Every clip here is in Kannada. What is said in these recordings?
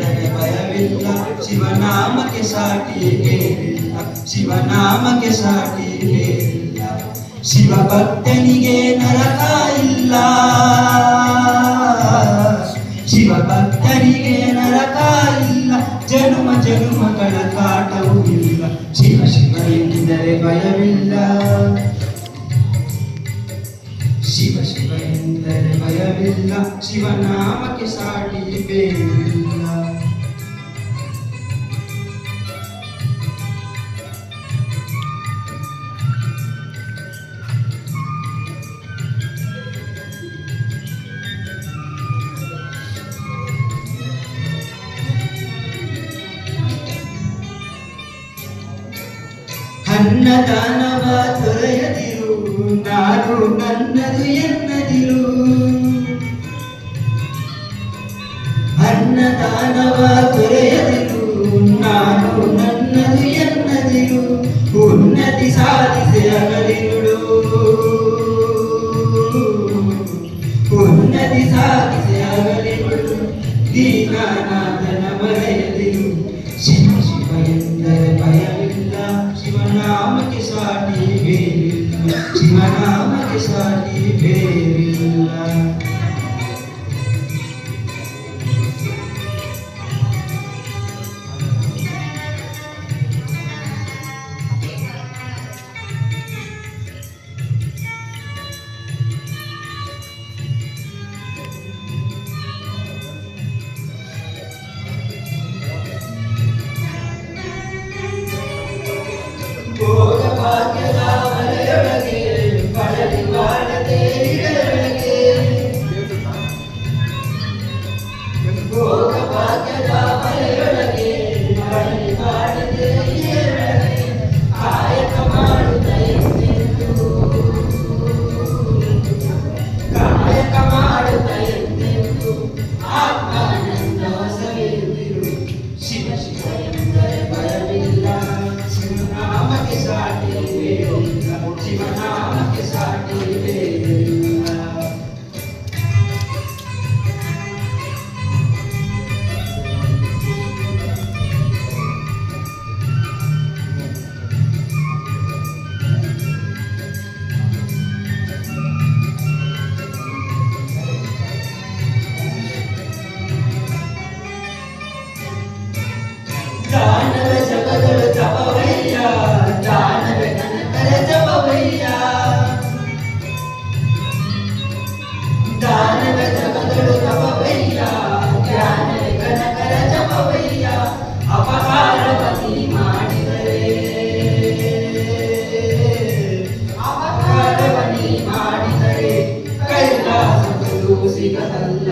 ಎಂದರೆ ಭಯವಿಲ್ಲ, ಶಿವನಾಮಕ್ಕೆ ಸಾಟಿ ಬೇರಿಲ್ಲ, ಶಿವನಾಮಕ್ಕೆ ಸಾಟಿ ಬೇರಿಲ್ಲ. ಶಿವಭಕ್ತನಿಗೆ ನರಕ ಇಲ್ಲ, ಶಿವಭಕ್ತನಿಗೆ ನರಕ ಇಲ್ಲ, ಜನುಮ ಜನುಮಗಳ ಕಾಟವೂ ಇಲ್ಲ. ಶಿವ ಶಿವ ಎಂದರೆ ಭಯವಿಲ್ಲ, ಶಿವ ಶಿವ ಎಂದರೆ ಭಯವಿಲ್ಲ, ಶಿವನಾಮಕ್ಕೆ ಸಾಟಿ ಬೇರಿಲ್ಲ. ಅನ್ನದಾನವ ತೊರೆಯದಿರು, ನಾನು ನನ್ನದು ಎನ್ನದಿರು. ಅನ್ನದಾನವ ತೊರೆಯದಿರು, ನಾನು ನನ್ನದು ಎನ್ನದಿರು. ಉನ್ನತಿ ಸಾಧಿಸಿ ಅಗಲಿರುಳು, ಉನ್ನತಿ ಸಾಧಿಸಿ ಅಗಲಿರುಳು. ದೀನನಾಥನ ಮರೆಯದಿರು, ಶಿವ ಶಿವ ಎಂದರೆ ಭಯವಿಲ್ಲ, ಶಿವನಾಮಕ್ಕೆ ಸಾಟಿ ಬೇರಿಲ್ಲ, ಶಿವನಾಮಕ್ಕೆ ಸಾಟಿ ಬೇರಿಲ್ಲ. ಭೋಗ ಭಾಗ್ಯದ ಮರೆಯೊಳಗೆ ಬಳಲಿ ಬಾಳದೆ ಇರೊಳಗೆ, ಭೋಗ ಭಾಗ್ಯದ ಮರೆಯೊಳಗೆ ಬಳಲಿ ಬಾಳದೆ ಇರೊಳಗೆ. ಕಾಯಕ ಮಾಡುತ್ತ ಎಂದೆಂದು, ಕಾಯಕ ಮಾಡುತ್ತ ಎಂದೆಂದು ಆತ್ಮಾನಂದ ಸವಿಯುತ್ತಿರು. ಶಿವ ಶಿವ ಎಂದರೆ ಭಯವಿಲ್ಲ, ಶಿವನಾಮಕ್ಕೆ ಸಾಟಿ ಬೇರಿಲ್ಲ, ಶಿವನಾಮಕ್ಕೆ ಸಾಟಿ ಬೇರಿಲ್ಲ. ದಾನವ ಜಪಗಳು ಜಪವಯ್ಯ, ದಾನವೇ ಕನಕರ ಜಪವಯ್ಯ. ದಾನವ ಜಪಗಳು ಜಪವಯ್ಯ, ಜ್ಞಾನವೇ ಕನಕರ ಜಪವಯ್ಯ. ಅಪಕಾರವತಿ ಮಾಡಿದರೆ, ಅಪಕಾರವನಿ ಮಾಡಿದರೆ ಕೈಲಾಸಗಳು ಸಿಗದಲ್ಲ.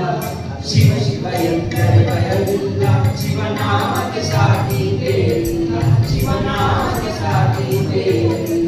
ಶಿವ ಶಿವ ಎಂದರೆ ಭಯವಿಲ್ಲ, ಶಿವನಾಮಕ್ಕೆ ಸಾಟಿ ಬೇರಿಲ್ಲ, ಶಿವನಾಮಕ್ಕೆ ಸಾಟಿ ಬೇರಿಲ್ಲ.